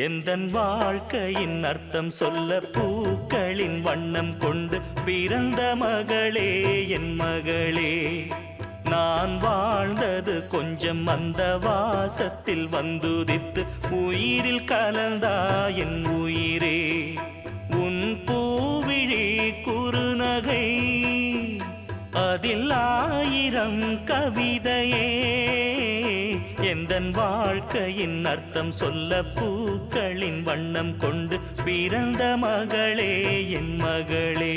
எந்தன் வாழ்க்கையின் அர்த்தம் சொல்ல பூக்களின் வண்ணம் கொண்டு பிறந்த மகளே என் மகளே. நான் வாழ்ந்தது கொஞ்சம் அந்த வாசத்தில் வந்துதித்து உயிரில் கலந்தா என் உயிரே. உன் பூவிழி குறுநகை அதில் 1000 கவிதையே. எந்தன் வாழ்க்கையின் அர்த்தம் சொல்ல பூக்களின் வண்ணம் கொண்டு பிறந்த மகளே என் மகளே.